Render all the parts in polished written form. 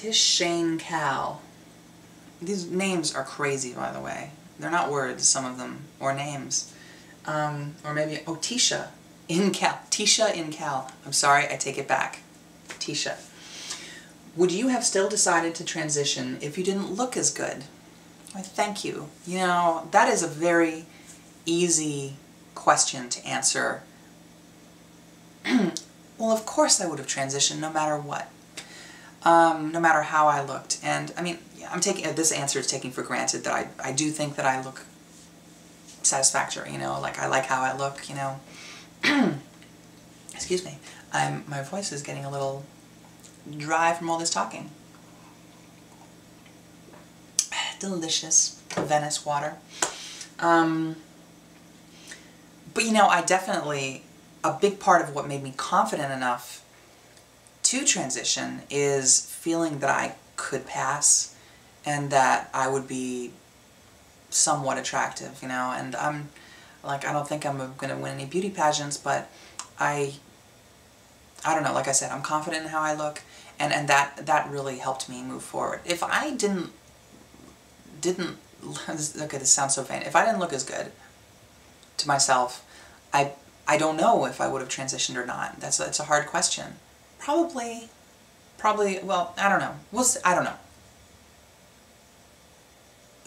Tishane Cal. These names are crazy, by the way. They're not words, some of them, or names. Or maybe, oh, Tisha in Cal. Tisha in Cal. I'm sorry, I take it back. Tisha. Would you have still decided to transition if you didn't look as good? Why, thank you. You know, that is a very easy question to answer. Well, of course I would have transitioned no matter what. No matter how I looked. And, I mean, I'm taking, this answer is taking for granted that I do think that I look satisfactory, you know, like I like how I look, you know. Excuse me. My voice is getting a little dry from all this talking. Delicious Venice water. But, you know, I definitely, a big part of what made me confident enough to transition is feeling that I could pass and that I would be somewhat attractive, you know, and I'm like, I don't think I'm going to win any beauty pageants, but I don't know, like I said, I'm confident in how I look, and that really helped me move forward. If I didn't, okay, this sounds so vain, if I didn't look as good to myself, I don't know if I would have transitioned or not. That's a hard question. Probably, well, I don't know. I don't know.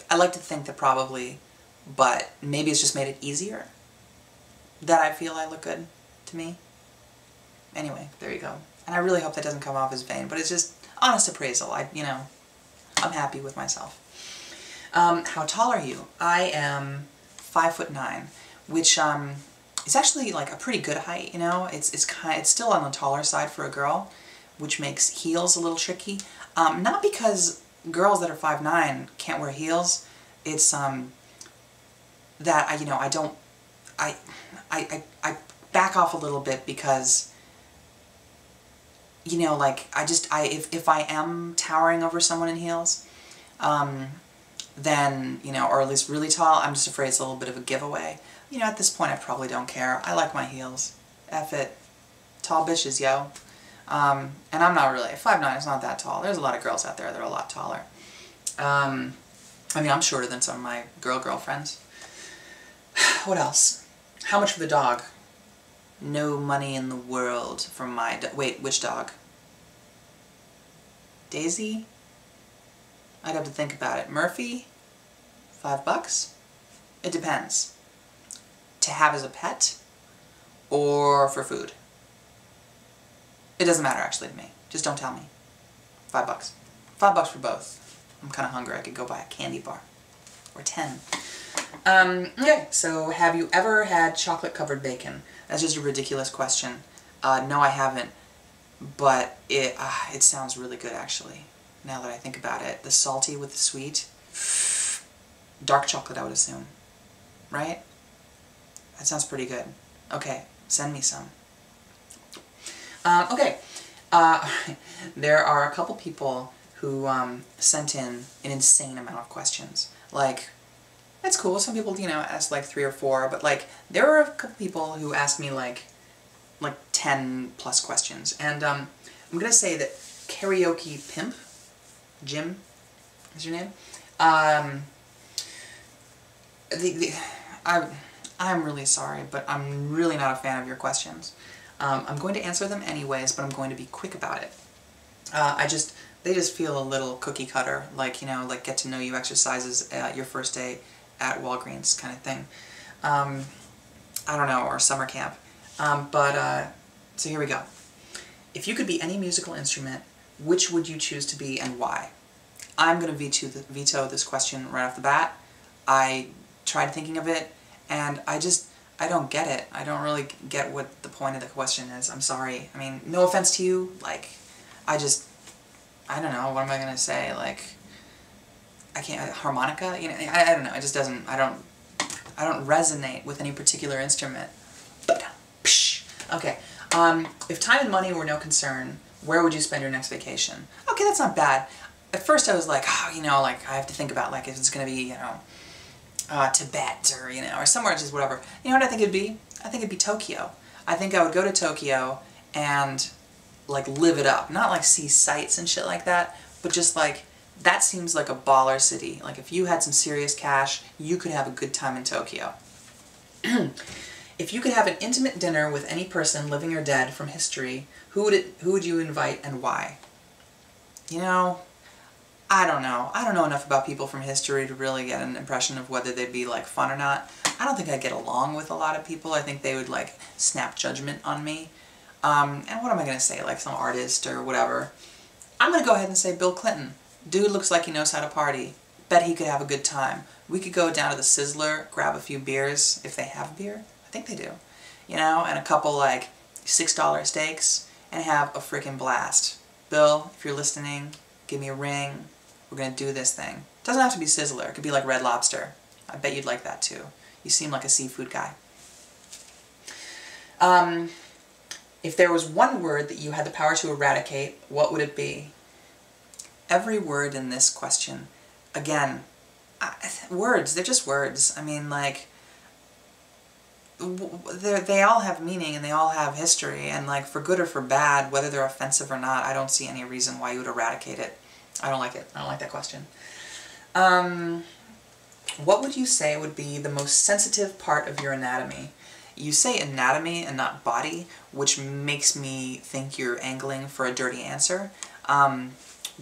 I like to think that probably, but maybe it's just made it easier that I feel I look good to me. Anyway, there you go. And I really hope that doesn't come off as vain, but it's just honest appraisal. You know, I'm happy with myself. How tall are you? I am 5'9", which is actually like a pretty good height, you know. It's still on the taller side for a girl, which makes heels a little tricky. Not because girls that are 5'9" can't wear heels. It's that I back off a little bit because, you know, like if I am towering over someone in heels, then, you know, or at least really tall, I'm just afraid it's a little bit of a giveaway. You know, at this point I probably don't care. I like my heels. F it. Tall bitches, yo. And I'm not really, 5'9" is not that tall. There's a lot of girls out there that are a lot taller. I mean, I'm shorter than some of my girlfriends. What else? How much for the dog? No money in the world for my wait, which dog? Daisy? I'd have to think about it. Murphy? $5? It depends. To have as a pet or for food? It doesn't matter actually to me. Just don't tell me. $5. $5 for both. I'm kind of hungry. I could go buy a candy bar. Or 10. Okay, so have you ever had chocolate-covered bacon? That's just a ridiculous question. No, I haven't. But it sounds really good, actually, now that I think about it. The salty with the sweet. Dark chocolate, I would assume. Right? That sounds pretty good. Okay, send me some. Okay. There are a couple people who sent in an insane amount of questions. Like, that's cool. Some people, you know, ask like 3 or 4, but like, there are a couple people who asked me like 10 plus questions. And I'm gonna say that Karaoke Pimp, Jim, is your name? I'm really sorry, but I'm really not a fan of your questions. I'm going to answer them anyways, but I'm going to be quick about it. They just feel a little cookie cutter, like, you know, like get to know you exercises your first day at Walgreens kind of thing. I don't know, or summer camp. So here we go. If you could be any musical instrument, which would you choose to be and why? I'm going to veto this question right off the bat. I tried thinking of it, and I don't get it. I don't really get what the point of the question is. I'm sorry. I mean, no offense to you, like, I don't know, what am I going to say, like, I can't, harmonica? You know, I don't know, it just doesn't, I don't resonate with any particular instrument. Okay, if time and money were no concern, where would you spend your next vacation? Okay, that's not bad. At first I was like, oh, you know, like, I have to think about, like, if it's going to be, you know, Tibet, or, you know, or somewhere just whatever. You know what I think it'd be? I think it'd be Tokyo. I think I would go to Tokyo and, like, live it up. Not, like, see sights and shit like that, but just like, that seems like a baller city. Like if you had some serious cash, you could have a good time in Tokyo. If you could have an intimate dinner with any person, living or dead, from history, who would you invite and why? You know, I don't know. I don't know enough about people from history to really get an impression of whether they'd be like fun or not. I don't think I'd get along with a lot of people. I think they would like snap judgment on me. And what am I going to say? Like some artist or whatever. I'm going to go ahead and say Bill Clinton. Dude looks like he knows how to party. Bet he could have a good time. We could go down to the Sizzler, grab a few beers, if they have beer. I think they do. You know, and a couple like $6 steaks, and have a freaking blast. Bill, if you're listening, give me a ring. We're gonna do this thing. Doesn't have to be Sizzler. It could be like Red Lobster. I bet you'd like that too. You seem like a seafood guy. If there was one word that you had the power to eradicate, what would it be? Every word in this question, again, words, they're just words. I mean, like, they all have meaning and they all have history, and like, for good or for bad, whether they're offensive or not, I don't see any reason why you would eradicate it. I don't like it. I don't like that question. What would you say would be the most sensitive part of your anatomy? You say anatomy and not body, which makes me think you're angling for a dirty answer,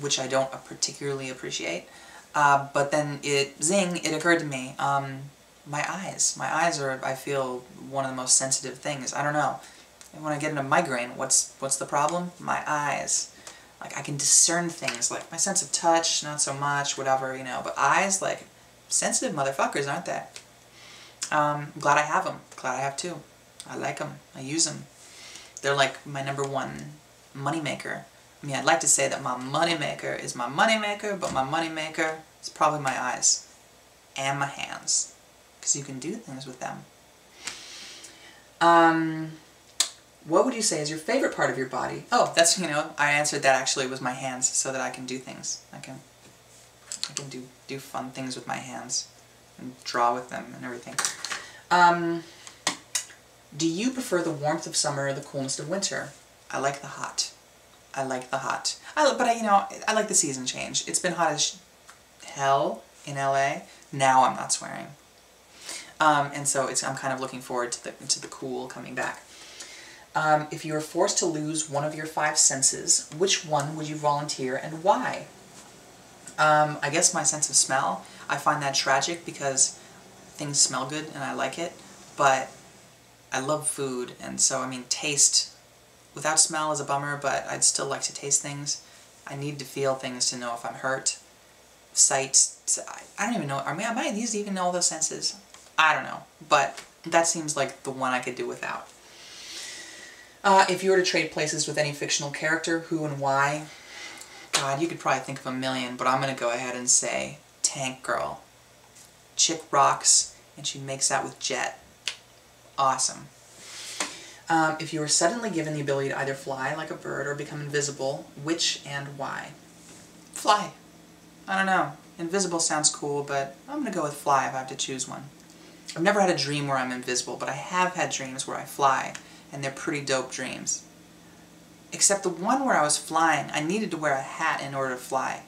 which I don't particularly appreciate. But then it occurred to me, my eyes. My eyes are, I feel, one of the most sensitive things. I don't know. When I get in a migraine, what's the problem? My eyes. Like, I can discern things, like my sense of touch, not so much, whatever, you know, but eyes, like, sensitive motherfuckers, aren't they? I'm glad I have them. Glad I have two. I like them. I use them. They're like my #1 moneymaker. I mean, I'd like to say that my moneymaker is my moneymaker, but my moneymaker is probably my eyes. And my hands. Because you can do things with them. What would you say is your favorite part of your body? Oh, that's, you know, I answered that actually was my hands, so that I can do things. I can do fun things with my hands. And draw with them and everything. Do you prefer the warmth of summer or the coolness of winter? I like the hot. I like the hot. But you know, I like the season change. It's been hot as hell in LA. Now I'm not swearing. And so I'm kind of looking forward to the cool coming back. If you were forced to lose one of your 5 senses, which one would you volunteer and why? I guess my sense of smell. I find that tragic because things smell good and I like it, but I love food, and so, I mean, taste without smell is a bummer, but I'd still like to taste things. I need to feel things to know if I'm hurt. Sight, I don't even know, am I used to even know all those senses? I don't know, but that seems like the one I could do without. If you were to trade places with any fictional character, who and why? God, you could probably think of a million, but I'm going to go ahead and say Tank Girl. Chick rocks, and she makes out with Jet. Awesome. If you were suddenly given the ability to either fly like a bird or become invisible, which and why? Fly. I don't know. Invisible sounds cool, but I'm going to go with fly if I have to choose one. I've never had a dream where I'm invisible, but I have had dreams where I fly, and they're pretty dope dreams. Except the one where I was flying, I needed to wear a hat in order to fly.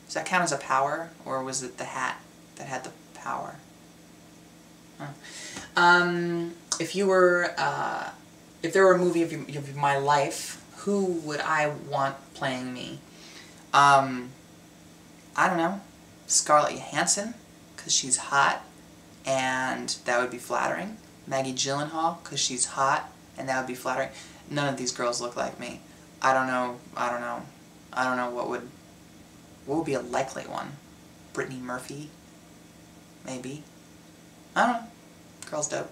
Does that count as a power, or was it the hat that had the power? Huh. If there were a movie of my life, who would I want playing me? I don't know. Scarlett Johansson, because she's hot, and that would be flattering. Maggie Gyllenhaal, because she's hot, and that would be flattering. None of these girls look like me. I don't know what would be a likely one. Brittany Murphy? Maybe. I don't know. Girl's dope.